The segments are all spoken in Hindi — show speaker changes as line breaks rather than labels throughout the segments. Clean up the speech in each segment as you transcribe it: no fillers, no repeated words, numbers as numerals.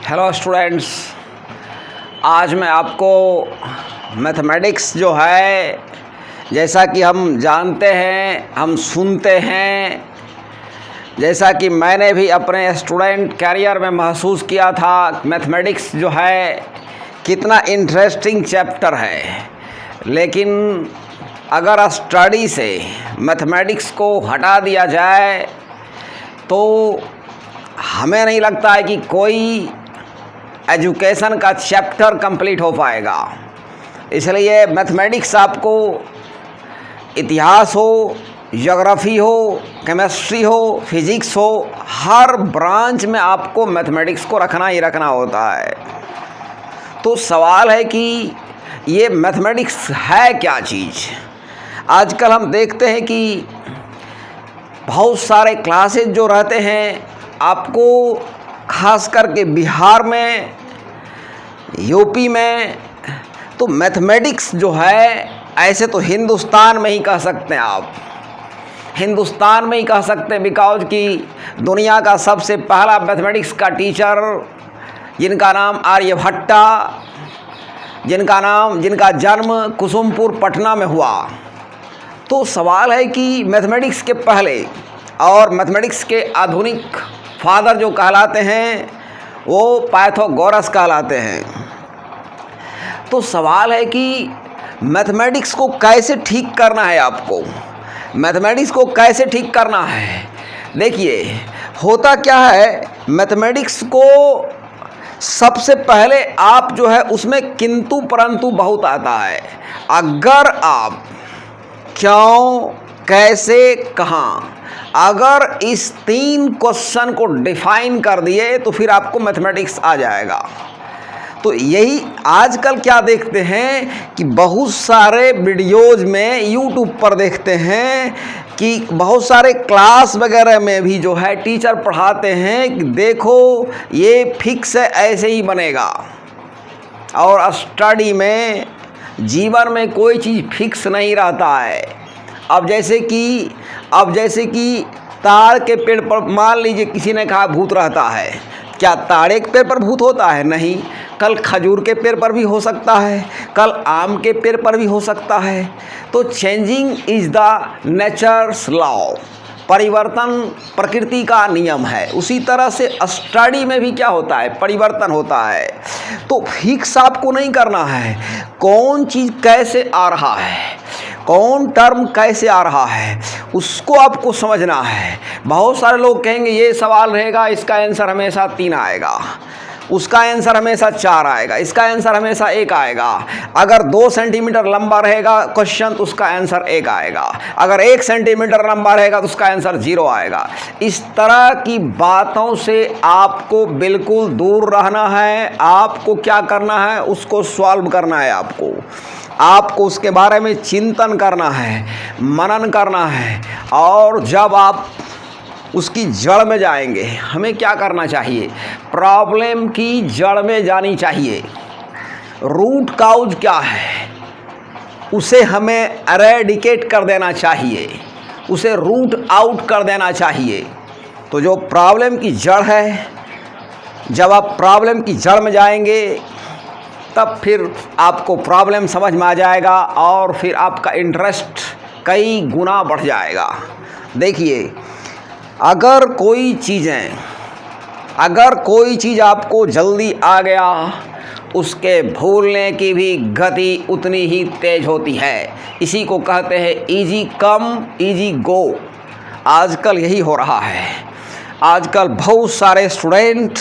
हेलो स्टूडेंट्स, आज मैं आपको मैथमेटिक्स जो है, जैसा कि हम जानते हैं, हम सुनते हैं, जैसा कि मैंने भी अपने स्टूडेंट कैरियर में महसूस किया था, मैथमेटिक्स जो है कितना इंटरेस्टिंग चैप्टर है। लेकिन अगर स्टडी से मैथमेटिक्स को हटा दिया जाए तो हमें नहीं लगता है कि कोई एजुकेशन का चैप्टर कंप्लीट हो पाएगा। इसलिए मैथमेटिक्स आपको इतिहास हो, ज्योग्राफी हो, केमिस्ट्री हो, फिज़िक्स हो, हर ब्रांच में आपको मैथमेटिक्स को रखना ही रखना होता है। तो सवाल है कि ये मैथमेटिक्स है क्या चीज़। आजकल हम देखते हैं कि बहुत सारे क्लासेज जो रहते हैं, आपको खास करके बिहार में, यूपी में, तो मैथमेटिक्स जो है, ऐसे तो हिंदुस्तान में ही कह सकते हैं आप, हिंदुस्तान में ही कह सकते हैं, बिकॉज कि दुनिया का सबसे पहला मैथमेटिक्स का टीचर जिनका नाम आर्यभट्टा, जिनका जन्म कुसुमपुर पटना में हुआ। तो सवाल है कि मैथमेटिक्स के पहले और मैथमेटिक्स के आधुनिक फादर जो कहलाते हैं वो पाइथागोरस कहलाते हैं। तो सवाल है कि मैथमेटिक्स को कैसे ठीक करना है आपको, मैथमेटिक्स को कैसे ठीक करना है। देखिए, होता क्या है, मैथमेटिक्स को सबसे पहले आप जो है उसमें किंतु परंतु बहुत आता है। अगर आप क्यों, कैसे, कहाँ, अगर इस 3 क्वेश्चन को डिफाइन कर दिए तो फिर आपको मैथमेटिक्स आ जाएगा। तो यही आजकल क्या देखते हैं कि बहुत सारे वीडियोज़ में यूट्यूब पर देखते हैं कि बहुत सारे क्लास वगैरह में भी जो है टीचर पढ़ाते हैं कि देखो ये फिक्स है, ऐसे ही बनेगा। और स्टडी में, जीवन में कोई चीज़ फिक्स नहीं रहता है। अब जैसे कि ताड़ के पेड़ पर मान लीजिए किसी ने कहा भूत रहता है, क्या ताड़े के पेड़ पर भूत होता है? नहीं। कल खजूर के पेड़ पर भी हो सकता है, कल आम के पेड़ पर भी हो सकता है। तो changing is the natures law, परिवर्तन प्रकृति का नियम है। उसी तरह से स्टडी में भी क्या होता है, परिवर्तन होता है। तो फिक्स आपको नहीं करना है, कौन चीज़ कैसे आ रहा है, कौन टर्म कैसे आ रहा है, उसको आपको समझना है। बहुत सारे लोग कहेंगे ये सवाल रहेगा, इसका आंसर हमेशा 3 आएगा, उसका आंसर हमेशा 4 आएगा, इसका आंसर हमेशा 1 आएगा। अगर 2 सेंटीमीटर लंबा रहेगा क्वेश्चन तो उसका आंसर 1 आएगा, अगर 1 सेंटीमीटर लंबा रहेगा तो उसका आंसर 0 आएगा। इस तरह की बातों से आपको बिल्कुल दूर रहना है। आपको क्या करना है, उसको सॉल्व करना है। आपको उसके बारे में चिंतन करना है, मनन करना है। और जब आप उसकी जड़ में जाएंगे, हमें क्या करना चाहिए, प्रॉब्लम की जड़ में जानी चाहिए। रूट काउज क्या है, उसे हमें एरेडिकेट कर देना चाहिए, उसे रूट आउट कर देना चाहिए। तो जो प्रॉब्लम की जड़ है, जब आप प्रॉब्लम की जड़ में जाएंगे तब फिर आपको प्रॉब्लम समझ में आ जाएगा और फिर आपका इंटरेस्ट कई गुना बढ़ जाएगा। देखिए, अगर कोई चीज़ आपको जल्दी आ गया, उसके भूलने की भी गति उतनी ही तेज होती है। इसी को कहते हैं इजी कम इजी गो। आजकल यही हो रहा है। आजकल बहुत सारे स्टूडेंट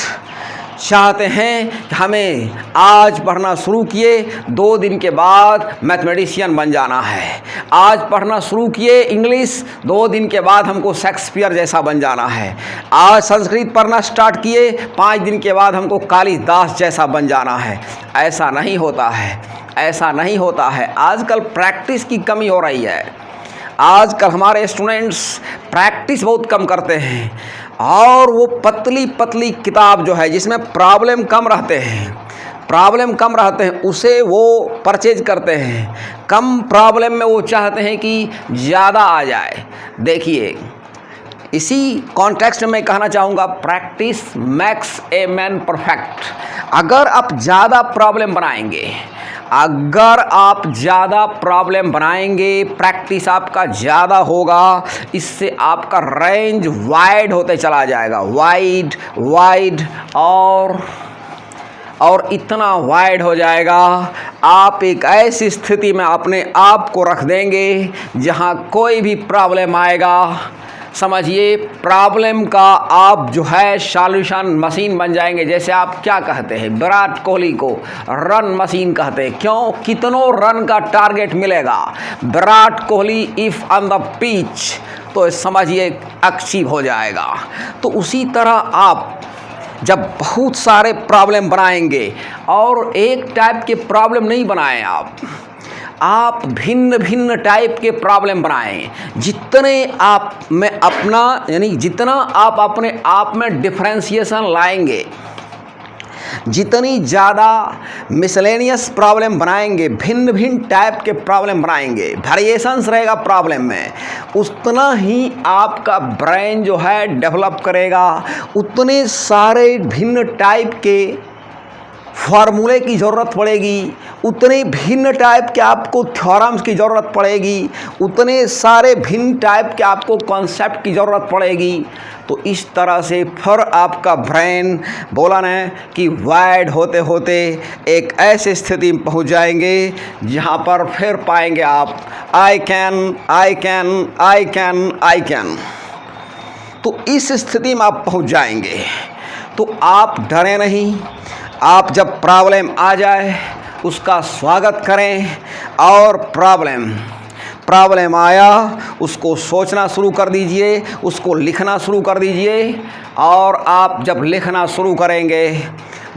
चाहते हैं कि हमें आज पढ़ना शुरू किए, 2 दिन के बाद मैथमेटिशियन बन जाना है। आज पढ़ना शुरू किए इंग्लिश, 2 दिन के बाद हमको शेक्सपियर जैसा बन जाना है। आज संस्कृत पढ़ना स्टार्ट किए, 5 दिन के बाद हमको कालिदास जैसा बन जाना है। ऐसा नहीं होता है, ऐसा नहीं होता है। आजकल प्रैक्टिस की कमी हो रही है। आजकल हमारे स्टूडेंट्स प्रैक्टिस बहुत कम करते हैं और वो पतली पतली किताब जो है जिसमें प्रॉब्लम कम रहते हैं उसे वो परचेज करते हैं। कम प्रॉब्लम में वो चाहते हैं कि ज़्यादा आ जाए। देखिए, इसी कॉन्टेक्स्ट में मैं कहना चाहूँगा, practice max a man perfect. अगर आप ज़्यादा प्रॉब्लम बनाएंगे, प्रैक्टिस आपका ज़्यादा होगा, इससे आपका रेंज वाइड होते चला जाएगा, वाइड और इतना वाइड हो जाएगा, आप एक ऐसी स्थिति में अपने आप को रख देंगे जहां कोई भी प्रॉब्लम आएगा, समझिए प्रॉब्लम का आप जो है सॉल्यूशन मशीन बन जाएंगे। जैसे आप क्या कहते हैं, विराट कोहली को रन मशीन कहते हैं। क्यों? कितनों रन का टारगेट मिलेगा Virat Kohli if on the pitch, तो समझिए अचीव हो जाएगा। तो उसी तरह आप जब बहुत सारे प्रॉब्लम बनाएंगे, और एक टाइप के प्रॉब्लम नहीं बनाएं आप भिन्न भिन्न टाइप के प्रॉब्लम बनाएं। जितने आप में अपना यानी जितना आप अपने आप में डिफरेंशिएशन लाएंगे, जितनी ज़्यादा मिसलेनियस प्रॉब्लम बनाएंगे, भिन्न भिन्न टाइप के प्रॉब्लम बनाएंगे, वेरिएशंस रहेगा प्रॉब्लम में, उतना ही आपका ब्रेन जो है डेवलप करेगा। उतने सारे भिन्न टाइप के फार्मूले की ज़रूरत पड़ेगी, उतने भिन्न टाइप के आपको थ्योरम्स की ज़रूरत पड़ेगी, उतने सारे भिन्न टाइप के आपको कॉन्सेप्ट की ज़रूरत पड़ेगी। तो इस तरह से फिर आपका ब्रेन बोला ना कि वाइड होते होते एक ऐसी स्थिति में पहुंच जाएंगे जहां पर फिर पाएंगे आप आई कैन। तो इस स्थिति में आप पहुंच जाएंगे। तो आप डरे नहीं, आप जब प्रॉब्लम आ जाए उसका स्वागत करें, और प्रॉब्लम आया उसको सोचना शुरू कर दीजिए, उसको लिखना शुरू कर दीजिए। और आप जब लिखना शुरू करेंगे,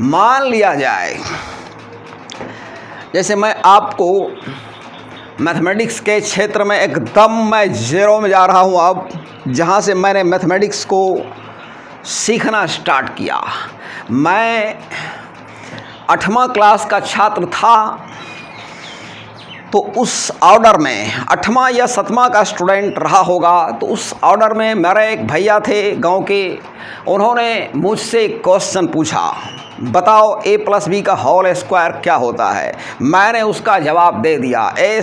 मान लिया जाए जैसे मैं आपको मैथमेटिक्स के क्षेत्र में एकदम मैं ज़ीरो में जा रहा हूँ अब, जहाँ से मैंने मैथमेटिक्स को सीखना स्टार्ट किया। मैं 8वां क्लास का छात्र था, तो उस ऑर्डर में 8वां या 7वां का स्टूडेंट रहा होगा। तो उस ऑर्डर में मेरे एक भैया थे गांव के, उन्होंने मुझसे क्वेश्चन पूछा, बताओ a+b का होल स्क्वायर क्या होता है। मैंने उसका जवाब दे दिया, a²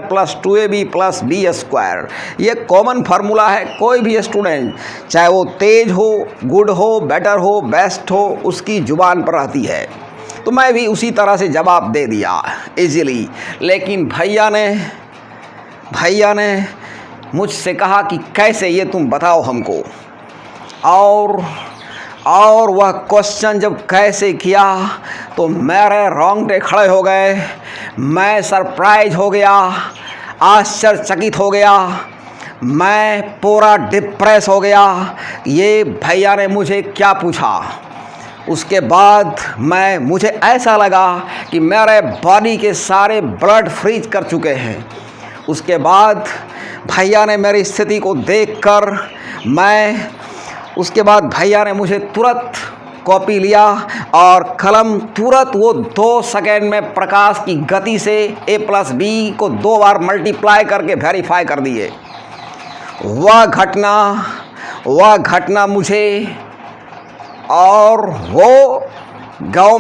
+ 2ab + b²। ये कॉमन फार्मूला है, कोई भी स्टूडेंट चाहे वो तेज हो, गुड हो, बेटर हो, बेस्ट हो, उसकी जुबान पर रहती है। तो मैं भी उसी तरह से जवाब दे दिया इजीली। लेकिन भैया ने मुझसे कहा कि कैसे, ये तुम बताओ हमको। और वह क्वेश्चन जब कैसे किया तो मेरे रोंगटे खड़े हो गए, मैं सरप्राइज हो गया, आश्चर्यचकित हो गया, मैं पूरा डिप्रेस हो गया। ये भैया ने मुझे क्या पूछा। उसके बाद मुझे ऐसा लगा कि मेरे बॉडी के सारे ब्लड फ्रीज कर चुके हैं। उसके बाद भैया ने मेरी स्थिति को देखकर उसके बाद भैया ने मुझे तुरंत कॉपी लिया और कलम, तुरंत वो 2 सेकेंड में प्रकाश की गति से a+b को 2 बार मल्टीप्लाई करके वेरीफाई कर दिए। वह घटना मुझे, और वो गांव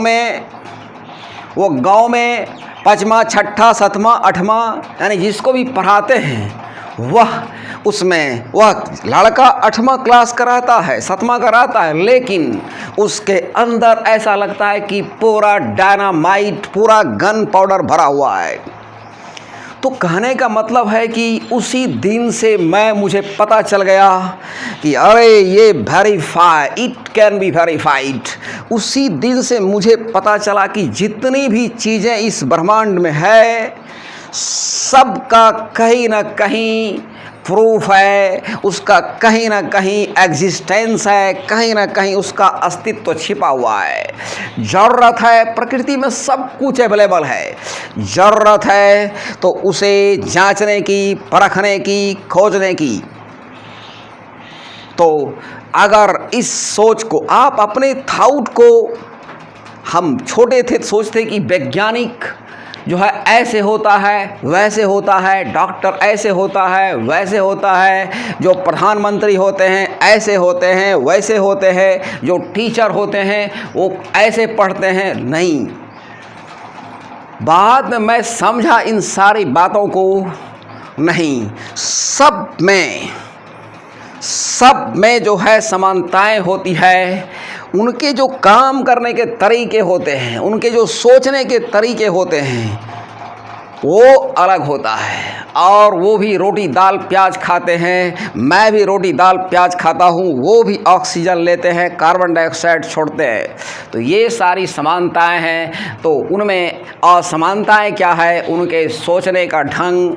में 5वां, 6ठा, 7वां, 8वां यानी जिसको भी पढ़ाते हैं, वह लड़का 8वां क्लास कराता है, 7वां कराता है, लेकिन उसके अंदर ऐसा लगता है कि पूरा डायनामाइट, पूरा गन पाउडर भरा हुआ है। तो कहने का मतलब है कि उसी दिन से मुझे पता चल गया कि अरे ये इट कैन बी वेरीफाइड। उसी दिन से मुझे पता चला कि जितनी भी चीज़ें इस ब्रह्मांड में है, सबका कहीं ना कहीं प्रूफ है, उसका कहीं ना कहीं एग्जिस्टेंस है, कहीं ना कहीं उसका अस्तित्व छिपा हुआ है। ज़रूरत है, प्रकृति में सब कुछ अवेलेबल है, ज़रूरत है तो उसे जांचने की, परखने की, खोजने की। तो अगर इस सोच को आप अपने थॉट को, हम छोटे थे सोचते कि वैज्ञानिक जो है ऐसे होता है, वैसे होता है, डॉक्टर ऐसे होता है, वैसे होता है, जो प्रधानमंत्री होते हैं ऐसे होते हैं, वैसे होते हैं, जो टीचर होते हैं वो ऐसे पढ़ते हैं। नहीं, बाद में मैं समझा इन सारी बातों को। नहीं, सब में जो है समानताएं होती है। उनके जो काम करने के तरीके होते हैं, उनके जो सोचने के तरीके होते हैं, वो अलग होता है। और वो भी रोटी दाल प्याज खाते हैं, मैं भी रोटी दाल प्याज खाता हूँ। वो भी ऑक्सीजन लेते हैं, कार्बन डाइऑक्साइड छोड़ते हैं। तो ये सारी समानताएं हैं। तो उनमें असमानताएं क्या है? उनके सोचने का ढंग,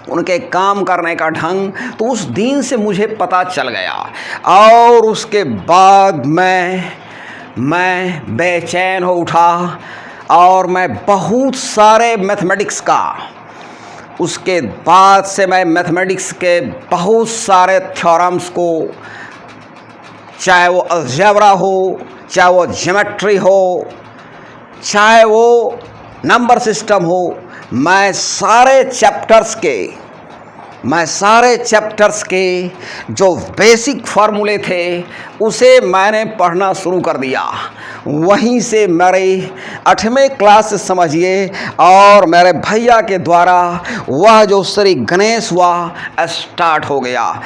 उनके काम करने का ढंग। तो उस दिन से मुझे पता चल गया, और उसके बाद मैं बेचैन हो उठा, और मैं बहुत सारे मैथमेटिक्स का, उसके बाद से मैं मैथमेटिक्स के बहुत सारे थ्योरम्स को, चाहे वो अलजेब्रा हो, चाहे वो ज्योमेट्री हो, चाहे वो नंबर सिस्टम हो, मैं सारे चैप्टर्स के जो बेसिक फार्मूले थे उसे मैंने पढ़ना शुरू कर दिया। वहीं से मेरे 8वें क्लास से समझिए, और मेरे भैया के द्वारा वह जो श्री गणेश हुआ स्टार्ट हो गया।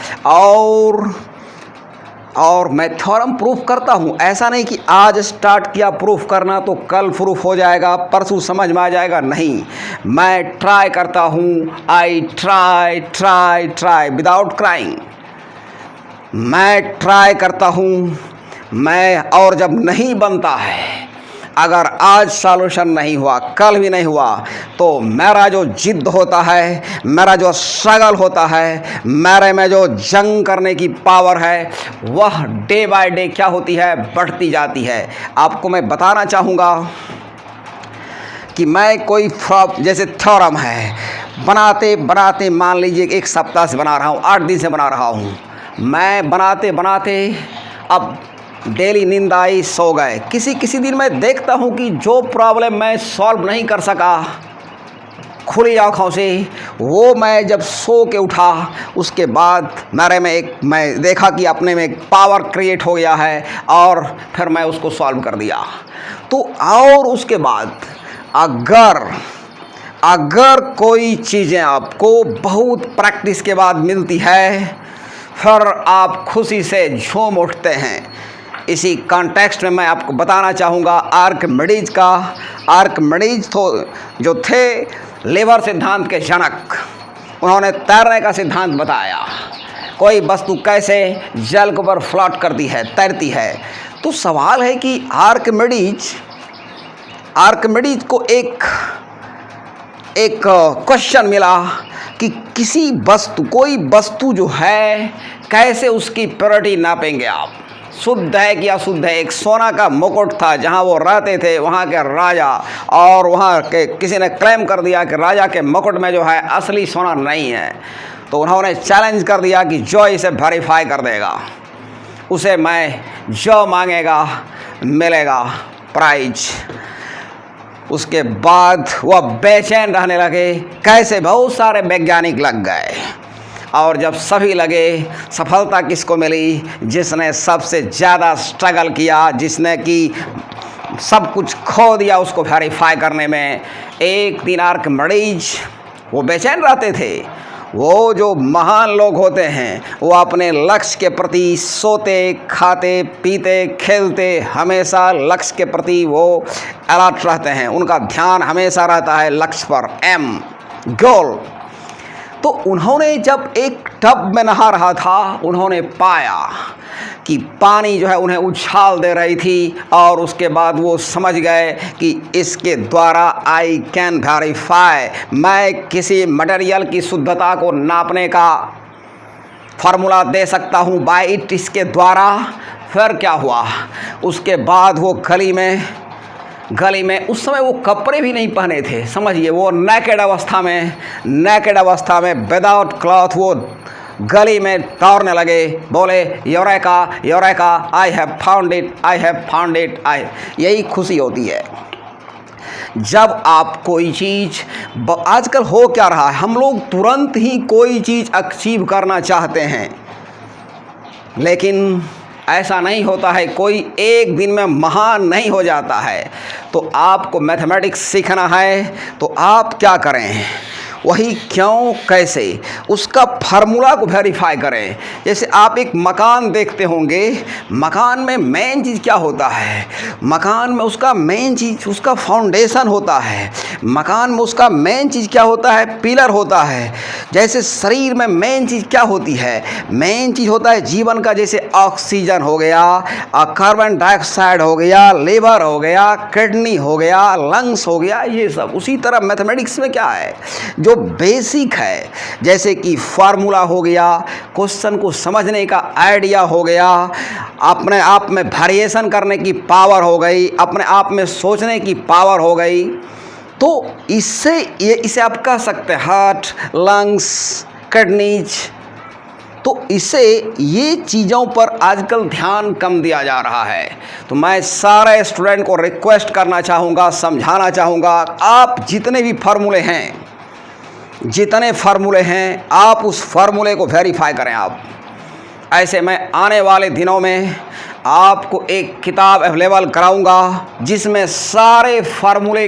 और मैं थ्योरम प्रूफ करता हूँ। ऐसा नहीं कि आज स्टार्ट किया प्रूफ करना तो कल प्रूफ हो जाएगा, परसों समझ में आ जाएगा। नहीं, मैं ट्राई करता हूँ। I try without crying. मैं ट्राई करता हूँ और जब नहीं बनता है, अगर आज सॉल्यूशन नहीं हुआ, कल भी नहीं हुआ, तो मेरा जो जिद होता है, मेरा जो स्ट्रगल होता है, मेरे में जो जंग करने की पावर है, वह डे बाय डे क्या होती है? बढ़ती जाती है। आपको मैं बताना चाहूँगा कि मैं कोई जैसे थ्योरम है, बनाते मान लीजिए 1 सप्ताह से बना रहा हूँ, 8 दिन से बना रहा हूँ। मैं बनाते अब डेली नींद आई, सो गए। किसी दिन मैं देखता हूँ कि जो प्रॉब्लम मैं सॉल्व नहीं कर सका खुली आँखों से, वो मैं जब सो के उठा, उसके बाद मैं देखा कि अपने में एक पावर क्रिएट हो गया है, और फिर मैं उसको सॉल्व कर दिया। तो और उसके बाद अगर कोई चीज़ें आपको बहुत प्रैक्टिस के बाद मिलती है, फिर आप खुशी से झूम उठते हैं। इसी कॉन्टेक्स्ट में मैं आपको बताना चाहूँगा आर्किमिडीज तो जो थे लेवर सिद्धांत के जनक। उन्होंने तैरने का सिद्धांत बताया, कोई वस्तु कैसे जल के ऊपर फ्लोट करती है, तैरती है। तो सवाल है कि आर्किमिडीज को एक क्वेश्चन मिला कि कोई वस्तु जो है, कैसे उसकी प्योरिटी नापेंगे आप? शुद्ध है कि अशुद्ध है? एक सोना का मुकुट था जहां वो रहते थे, वहां के राजा, और वहां के किसी ने क्लेम कर दिया कि राजा के मुकुट में जो है असली सोना नहीं है। तो उन्होंने चैलेंज कर दिया कि जो इसे वेरीफाई कर देगा, उसे मैं जो मांगेगा मिलेगा प्राइज। उसके बाद वह बेचैन रहने लगे। कैसे? बहुत सारे वैज्ञानिक लग गए, और जब सभी लगे, सफलता किसको मिली? जिसने सबसे ज़्यादा स्ट्रगल किया, जिसने कि सब कुछ खो दिया उसको वेरीफाई करने में। एक दिन आर्किमिडीज वो बेचैन रहते थे। वो जो महान लोग होते हैं, वो अपने लक्ष्य के प्रति सोते, खाते, पीते, खेलते, हमेशा लक्ष्य के प्रति वो अलर्ट रहते हैं। उनका ध्यान हमेशा रहता है लक्ष्य पर, गोल। तो उन्होंने जब एक टब में नहा रहा था, उन्होंने पाया कि पानी जो है उन्हें उछाल दे रही थी, और उसके बाद वो समझ गए कि इसके द्वारा आई कैन वेरीफाई, मैं किसी मटेरियल की शुद्धता को नापने का फार्मूला दे सकता हूँ बाय इट, इसके द्वारा। फिर क्या हुआ? उसके बाद वो गली में उस समय वो कपड़े भी नहीं पहने थे, समझिए, वो नेकेड अवस्था में विदाउट क्लॉथ वो गली में दौड़ने लगे, बोले eureka, I have found it. यही खुशी होती है जब आप कोई चीज़। आजकल हो क्या रहा है, हम लोग तुरंत ही कोई चीज़ अचीव करना चाहते हैं। लेकिन ऐसा नहीं होता है, कोई एक दिन में महान नहीं हो जाता है। तो आपको मैथमेटिक्स सीखना है तो आप क्या करें, वही क्यों कैसे उसका फार्मूला को वेरीफाई करें। जैसे आप एक मकान देखते होंगे, मकान में मेन चीज़ क्या होता है, मकान में उसका मेन चीज़ उसका फाउंडेशन होता है, मकान में उसका मेन चीज़ क्या होता है, पिलर होता है। जैसे शरीर में मेन चीज़ क्या होती है, मेन चीज़ होता है जीवन का, जैसे ऑक्सीजन हो गया, कार्बन डाइऑक्साइड हो गया, लीवर हो गया, किडनी हो गया, लंग्स हो गया, ये सब। उसी तरह मैथमेटिक्स में क्या है, जो बेसिक है, जैसे कि फार्मूला हो गया, क्वेश्चन को समझने का आइडिया हो गया, अपने आप में वेरिएशन करने की पावर हो गई, अपने आप में सोचने की पावर हो गई। तो इसे आप कह सकते हैं हार्ट, लंग्स, किडनीज। तो इसे ये चीज़ों पर आजकल ध्यान कम दिया जा रहा है। तो मैं सारे स्टूडेंट को रिक्वेस्ट करना चाहूँगा, समझाना चाहूँगा, आप जितने भी फार्मूले हैं आप उस फार्मूले को वेरीफाई करें। आप ऐसे मैं आने वाले दिनों में आपको एक किताब अवेलेबल कराऊंगा जिसमें सारे फार्मूले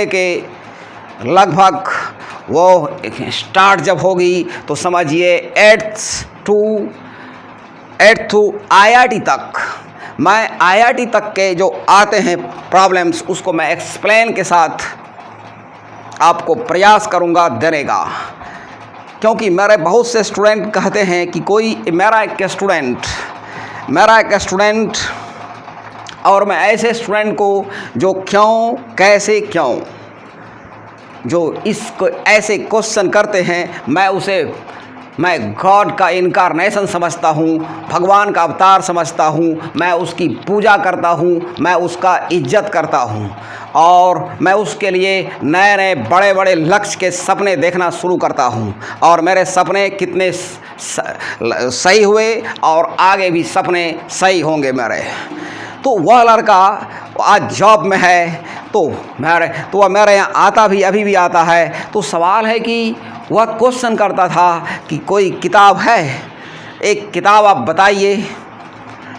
के लगभग वो स्टार्ट जब होगी तो समझिए 8th to IIT तक, मैं IIT तक के जो आते हैं प्रॉब्लम्स उसको मैं एक्सप्लेन के साथ आपको प्रयास करूंगा देने का। क्योंकि मेरे बहुत से स्टूडेंट कहते हैं कि मेरा एक स्टूडेंट और मैं ऐसे स्टूडेंट को जो जो इसको ऐसे क्वेश्चन करते हैं, मैं गॉड का इनकारनेशन समझता हूँ, भगवान का अवतार समझता हूँ, मैं उसकी पूजा करता हूँ, मैं उसका इज्जत करता हूँ और मैं उसके लिए नए नए बड़े बड़े लक्ष्य के सपने देखना शुरू करता हूँ। और मेरे सपने कितने सही हुए और आगे भी सपने सही होंगे मेरे। तो वह लड़का आज जॉब में है, तो वह मेरे यहाँ अभी भी आता है। तो सवाल है कि वह क्वेश्चन करता था कि कोई किताब है, एक किताब आप बताइए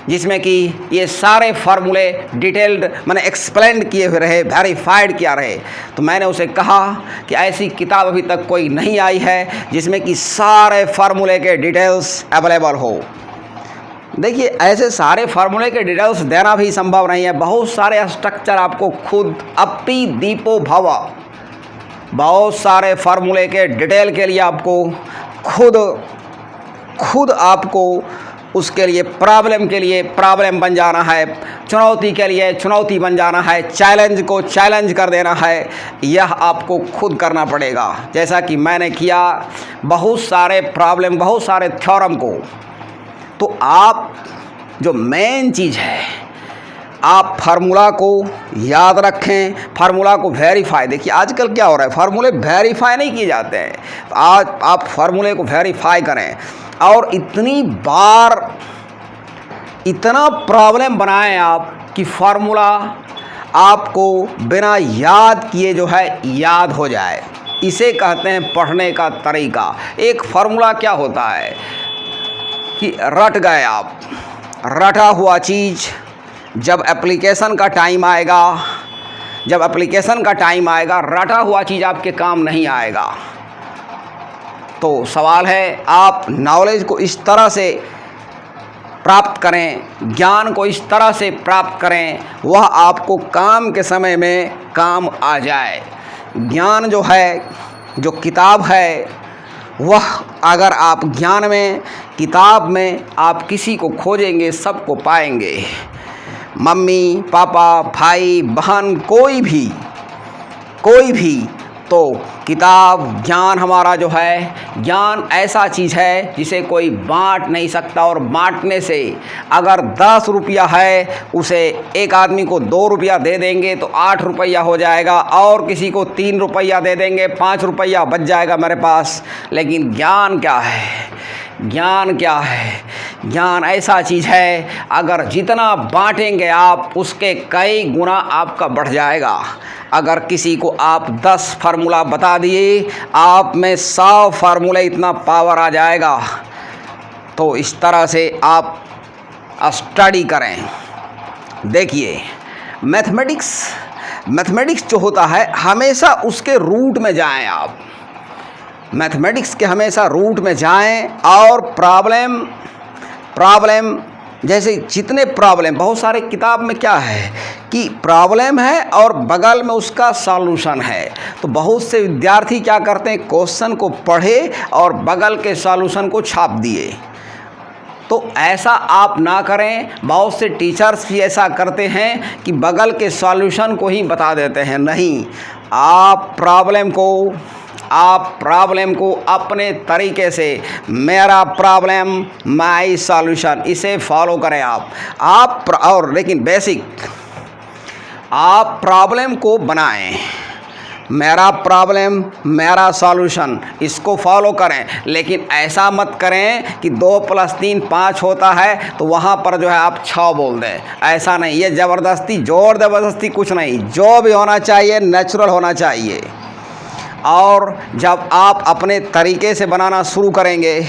जिसमें कि ये सारे फार्मूले डिटेल्ड मैंने एक्सप्लेन किए हुए रहे, वेरीफाइड किया रहे। तो मैंने उसे कहा कि ऐसी किताब अभी तक कोई नहीं आई है जिसमें कि सारे फार्मूले के डिटेल्स अवेलेबल हो। देखिए, ऐसे सारे फार्मूले के डिटेल्स देना भी संभव नहीं है। बहुत सारे स्ट्रक्चर आपको खुद अपी दीपो भव, बहुत सारे फार्मूले के डिटेल के लिए आपको खुद आपको उसके लिए प्रॉब्लम बन जाना है, चुनौती के लिए चुनौती बन जाना है, चैलेंज को चैलेंज कर देना है। यह आपको खुद करना पड़ेगा, जैसा कि मैंने किया बहुत सारे थ्योरम को। तो आप जो मेन चीज़ है, आप फार्मूला को याद रखें, फार्मूला को वेरीफाई। देखिए आजकल क्या हो रहा है, फार्मूले वेरीफाई नहीं किए जाते हैं। तो आज आप फार्मूले को वेरीफाई करें और इतना प्रॉब्लम बनाएं आप कि फार्मूला आपको बिना याद किए जो है याद हो जाए। इसे कहते हैं पढ़ने का तरीका। एक फार्मूला क्या होता है कि रट गए आप, रटा हुआ चीज़ जब एप्लीकेशन का टाइम आएगा रटा हुआ चीज़ आपके काम नहीं आएगा। तो सवाल है, आप नॉलेज को इस तरह से प्राप्त करें, ज्ञान को इस तरह से प्राप्त करें, वह आपको काम के समय में काम आ जाए। ज्ञान जो है, जो किताब है, वह अगर आप ज्ञान में, किताब में आप किसी को खोजेंगे सबको पाएंगे। मम्मी पापा, भाई बहन, कोई भी। तो किताब, ज्ञान हमारा जो है, ज्ञान ऐसा चीज़ है जिसे कोई बांट नहीं सकता। और बांटने से अगर 10 रुपया है, उसे एक आदमी को 2 रुपया दे देंगे तो 8 रुपया हो जाएगा, और किसी को 3 रुपया दे देंगे, 5 रुपया बच जाएगा मेरे पास। लेकिन ज्ञान क्या है? ज्ञान ऐसा चीज़ है, अगर जितना बांटेंगे आप उसके कई गुना आपका बढ़ जाएगा। अगर किसी को आप 10 फार्मूला बता दिए, आप में 100 फार्मूले इतना पावर आ जाएगा तो इस तरह से आप स्टडी करें। देखिए, मैथमेटिक्स जो होता है हमेशा उसके रूट में जाएं आप। मैथमेटिक्स के हमेशा रूट में जाएं और प्रॉब्लम जैसे जितने प्रॉब्लम, बहुत सारे किताब में क्या है कि प्रॉब्लम है और बगल में उसका सॉल्यूशन है। तो बहुत से विद्यार्थी क्या करते हैं, क्वेश्चन को पढ़े और बगल के सॉल्यूशन को छाप दिए। तो ऐसा आप ना करें। बहुत से टीचर्स भी ऐसा करते हैं कि बगल के सॉल्यूशन को ही बता देते हैं। नहीं, आप प्रॉब्लम को अपने तरीके से, मेरा प्रॉब्लम माय सॉल्यूशन, इसे फॉलो करें आप और लेकिन बेसिक आप प्रॉब्लम को बनाएं। मेरा प्रॉब्लम मेरा सॉल्यूशन, इसको फॉलो करें। लेकिन ऐसा मत करें कि 2 + 3 5 होता है तो वहाँ पर जो है आप 6 बोल दें। ऐसा नहीं, ये ज़बरदस्ती, ज़ोर ज़बरदस्ती कुछ नहीं। जो भी होना चाहिए नेचुरल होना चाहिए। और जब आप अपने तरीके से बनाना शुरू करेंगे,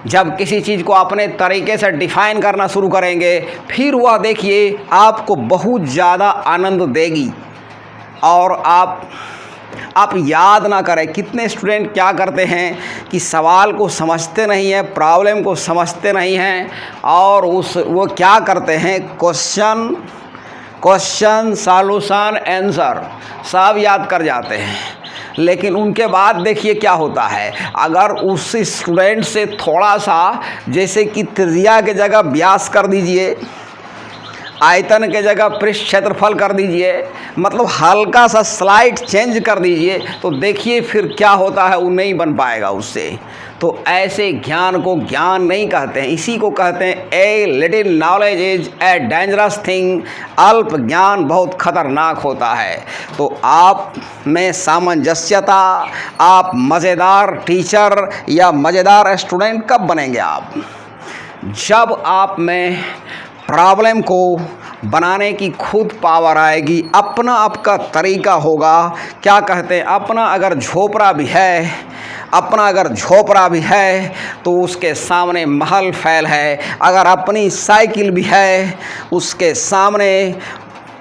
जब किसी चीज़ को अपने तरीके से डिफ़ाइन करना शुरू करेंगे, फिर वह देखिए आपको बहुत ज़्यादा आनंद देगी। और आप याद ना करें। कितने स्टूडेंट क्या करते हैं कि सवाल को समझते नहीं हैं, प्रॉब्लम को समझते नहीं हैं और वो क्या करते हैं, क्वेश्चन सॉल्यूशन आंसर सब याद कर जाते हैं। लेकिन उनके बाद देखिए क्या होता है, अगर उस स्टूडेंट से थोड़ा सा, जैसे कि त्रिज्या के जगह व्यास कर दीजिए, आयतन के जगह पृष्ठ क्षेत्रफल कर दीजिए, मतलब हल्का सा स्लाइड चेंज कर दीजिए, तो देखिए फिर क्या होता है, वो नहीं बन पाएगा उससे। तो ऐसे ज्ञान को ज्ञान नहीं कहते हैं, इसी को कहते हैं a little knowledge is a dangerous thing. अल्प ज्ञान बहुत खतरनाक होता है। तो आप में सामंजस्यता, आप मज़ेदार टीचर या मज़ेदार स्टूडेंट कब बनेंगे आप? जब आप में प्रॉब्लम को बनाने की खुद पावर आएगी, अपना आपका तरीका होगा। क्या कहते हैं, अपना अगर झोपड़ा भी है तो उसके सामने महल फैल है। अगर अपनी साइकिल भी है, उसके सामने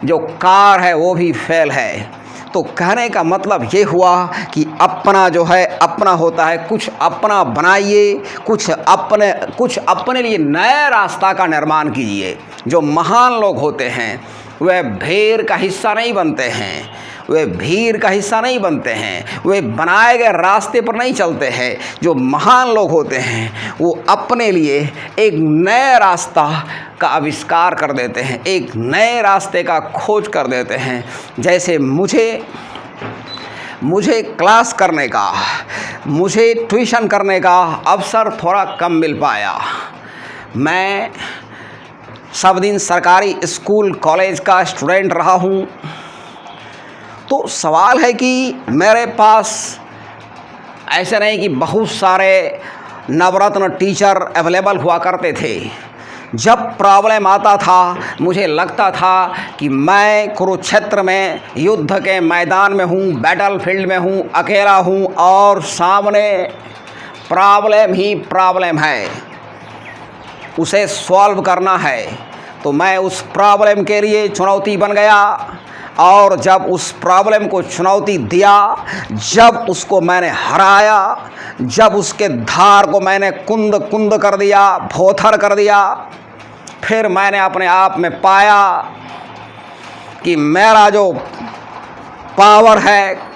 जो कार है वो भी फैल है। तो कहने का मतलब ये हुआ कि अपना जो है अपना होता है। कुछ अपना बनाइए, कुछ अपने लिए नए रास्ता का निर्माण कीजिए। जो महान लोग होते हैं वे भीड़ का हिस्सा नहीं बनते हैं, वे बनाए गए रास्ते पर नहीं चलते हैं। जो महान लोग होते हैं वो अपने लिए एक नए रास्ता का आविष्कार कर देते हैं, एक नए रास्ते का खोज कर देते हैं। जैसे मुझे क्लास करने का, मुझे ट्यूशन करने का अवसर थोड़ा कम मिल पाया। मैं सब दिन सरकारी स्कूल कॉलेज का स्टूडेंट रहा हूँ। तो सवाल है कि मेरे पास ऐसे नहीं कि बहुत सारे नवरत्न टीचर अवेलेबल हुआ करते थे। जब प्रॉब्लम आता था मुझे लगता था कि मैं कुरुक्षेत्र में युद्ध के मैदान में हूँ, बैटलफील्ड में हूँ, अकेला हूँ और सामने प्रॉब्लम ही प्रॉब्लम है, उसे सॉल्व करना है। तो मैं उस प्रॉब्लम के लिए चुनौती बन गया और जब उस प्रॉब्लम को चुनौती दिया, जब उसको मैंने हराया, जब उसके धार को मैंने कुंद कर दिया, भोथर कर दिया, फिर मैंने अपने आप में पाया कि मेरा जो पावर है,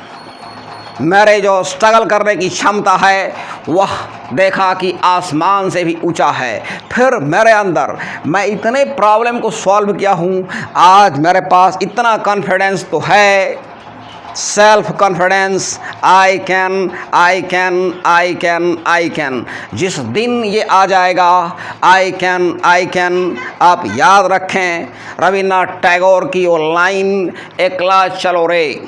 मेरे जो स्ट्रगल करने की क्षमता है, वह देखा कि आसमान से भी ऊंचा है। फिर मेरे अंदर मैं इतने प्रॉब्लम को सॉल्व किया हूँ, आज मेरे पास इतना कॉन्फिडेंस तो है, सेल्फ कॉन्फिडेंस, आई कैन। जिस दिन ये आ जाएगा आई कैन, आप याद रखें रविन्द्रनाथ टैगोर की वो लाइन, एकला चलो रे।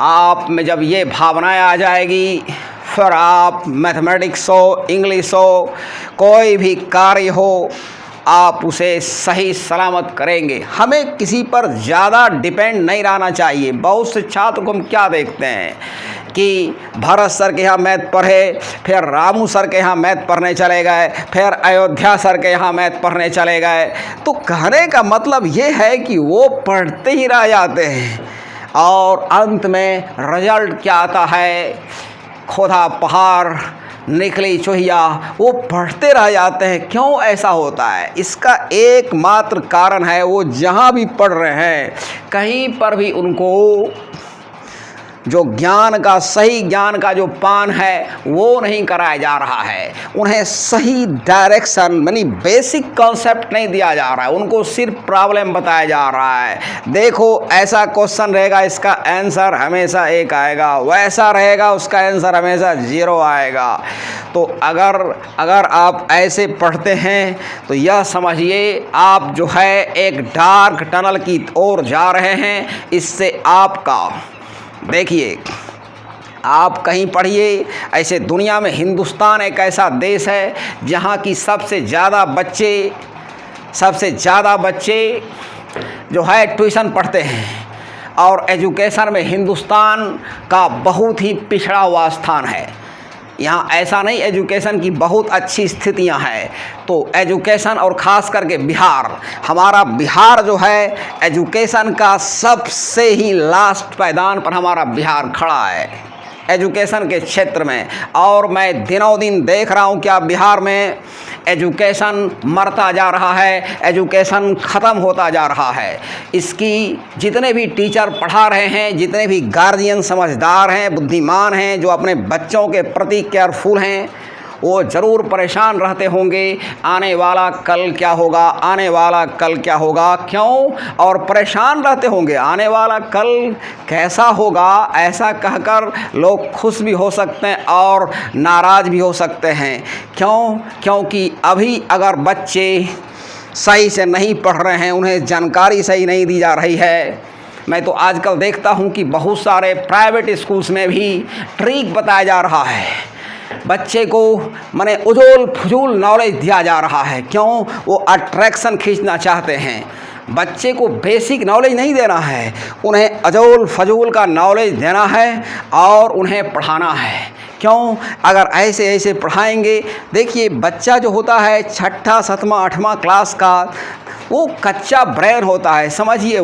आप में जब ये भावनाएं आ जाएगी, फिर आप मैथमेटिक्स हो, इंग्लिश हो, कोई भी कार्य हो, आप उसे सही सलामत करेंगे। हमें किसी पर ज़्यादा डिपेंड नहीं रहना चाहिए। बहुत से छात्र को हम क्या देखते हैं कि भरत सर के यहाँ मैथ पढ़े, फिर रामू सर के यहाँ मैथ पढ़ने चले गए, फिर अयोध्या सर के यहाँ मैथ पढ़ने चले गए। तो कहने का मतलब ये है कि वो पढ़ते ही रह जाते हैं और अंत में रिजल्ट क्या आता है, खोदा पहाड़ निकली चूहिया, वो पढ़ते रह जाते हैं। क्यों ऐसा होता है? इसका एकमात्र कारण है वो जहाँ भी पढ़ रहे हैं कहीं पर भी उनको जो ज्ञान का, सही ज्ञान का जो पान है वो नहीं कराया जा रहा है। उन्हें सही डायरेक्शन यानी बेसिक कॉन्सेप्ट नहीं दिया जा रहा है, उनको सिर्फ प्रॉब्लम बताया जा रहा है। देखो ऐसा क्वेश्चन रहेगा, इसका आंसर हमेशा 1 आएगा, वैसा रहेगा उसका आंसर हमेशा 0 आएगा। तो अगर आप ऐसे पढ़ते हैं तो यह समझिए आप जो है एक डार्क टनल की ओर जा रहे हैं। इससे आपका, देखिए आप कहीं पढ़िए, ऐसे दुनिया में हिंदुस्तान एक ऐसा देश है जहाँ की सबसे ज़्यादा बच्चे जो है ट्यूशन पढ़ते हैं और एजुकेशन में हिंदुस्तान का बहुत ही पिछड़ा हुआ स्थान है। यहाँ ऐसा नहीं, एजुकेशन की बहुत अच्छी स्थितियाँ हैं। तो एजुकेशन और ख़ास करके बिहार, हमारा बिहार जो है एजुकेशन का सबसे ही लास्ट पायदान पर हमारा बिहार खड़ा है एजुकेशन के क्षेत्र में। और मैं दिनों दिन देख रहा हूँ क्या बिहार में एजुकेशन मरता जा रहा है, एजुकेशन ख़त्म होता जा रहा है। इसकी जितने भी टीचर पढ़ा रहे हैं, जितने भी गार्जियन समझदार हैं, बुद्धिमान हैं, जो अपने बच्चों के प्रति केयरफुल हैं, वो ज़रूर परेशान रहते होंगे आने वाला कल क्या होगा, आने वाला कल क्या होगा। क्यों? और परेशान रहते होंगे आने वाला कल कैसा होगा, ऐसा कहकर लोग खुश भी हो सकते हैं और नाराज़ भी हो सकते हैं। क्यों? क्योंकि अभी अगर बच्चे सही से नहीं पढ़ रहे हैं, उन्हें जानकारी सही नहीं दी जा रही है। मैं तो आजकल देखता हूँ कि बहुत सारे प्राइवेट स्कूल्स में भी ट्रिक बताया जा रहा है, बच्चे को माने उजूल फजूल नॉलेज दिया जा रहा है। क्यों? वो अट्रैक्शन खींचना चाहते हैं। बच्चे को बेसिक नॉलेज नहीं देना है, उन्हें अजूल फजूल का नॉलेज देना है और उन्हें पढ़ाना है। क्यों? अगर ऐसे पढ़ाएंगे, देखिए बच्चा जो होता है 6ठा 7वां 8वां क्लास का, वो कच्चा ब्रेन होता है। समझिए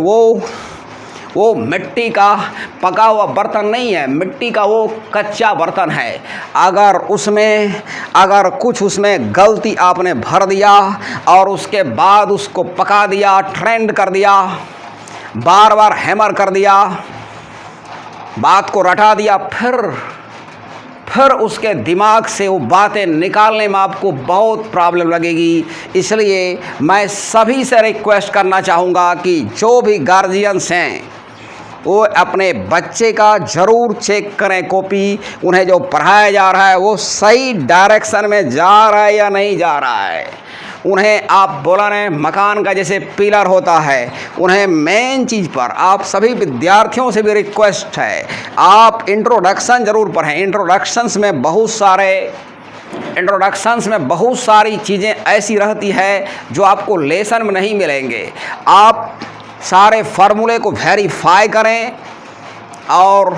वो मिट्टी का पका हुआ बर्तन नहीं है, मिट्टी का वो कच्चा बर्तन है। अगर कुछ उसमें गलती आपने भर दिया और उसके बाद उसको पका दिया, ट्रेंड कर दिया, बार बार हैमर कर दिया, बात को रटा दिया, फिर उसके दिमाग से वो बातें निकालने में आपको बहुत प्रॉब्लम लगेगी। इसलिए मैं सभी से रिक्वेस्ट करना चाहूँगा कि जो भी गार्जियंस हैं वो अपने बच्चे का ज़रूर चेक करें कॉपी, उन्हें जो पढ़ाया जा रहा है वो सही डायरेक्शन में जा रहा है या नहीं जा रहा है। उन्हें आप बोला रहे मकान का जैसे पिलर होता है, उन्हें मेन चीज़ पर आप सभी विद्यार्थियों से भी रिक्वेस्ट है, आप इंट्रोडक्शन ज़रूर पढ़ें। इंट्रोडक्शंस में बहुत सारी चीज़ें ऐसी रहती है जो आपको लेसन में नहीं मिलेंगे। आप सारे फार्मूले को वेरीफाई करें और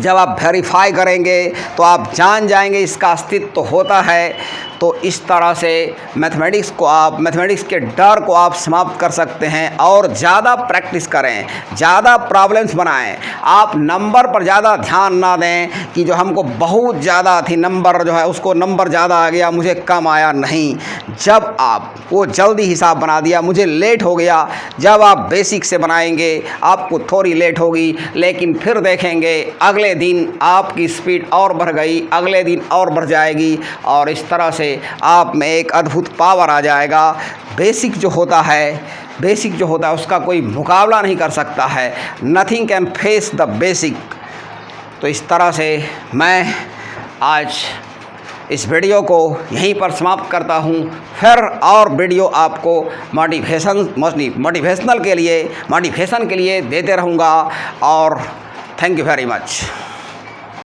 जब आप वेरीफाई करेंगे तो आप जान जाएंगे इसका अस्तित्व तो होता है। तो इस तरह से मैथमेटिक्स के डर को आप समाप्त कर सकते हैं और ज़्यादा प्रैक्टिस करें, ज़्यादा प्रॉब्लम्स बनाएं। आप नंबर पर ज़्यादा ध्यान ना दें कि जो हमको बहुत ज़्यादा थी नंबर, जो है उसको नंबर ज़्यादा आ गया, मुझे कम आया। नहीं, जब आप वो जल्दी हिसाब बना दिया, मुझे लेट हो गया। जब आप बेसिक से बनाएंगे आपको थोड़ी लेट होगी, लेकिन फिर देखेंगे अगले दिन आपकी स्पीड और बढ़ गई, अगले दिन और बढ़ जाएगी और इस तरह से आप में एक अद्भुत पावर आ जाएगा। बेसिक जो होता है उसका कोई मुकाबला नहीं कर सकता है। Nothing can face the basic. तो इस तरह से मैं आज इस वीडियो को यहीं पर समाप्त करता हूँ। फिर और वीडियो आपको मोटिवेशन के लिए देते रहूँगा और थैंक यू वेरी मच।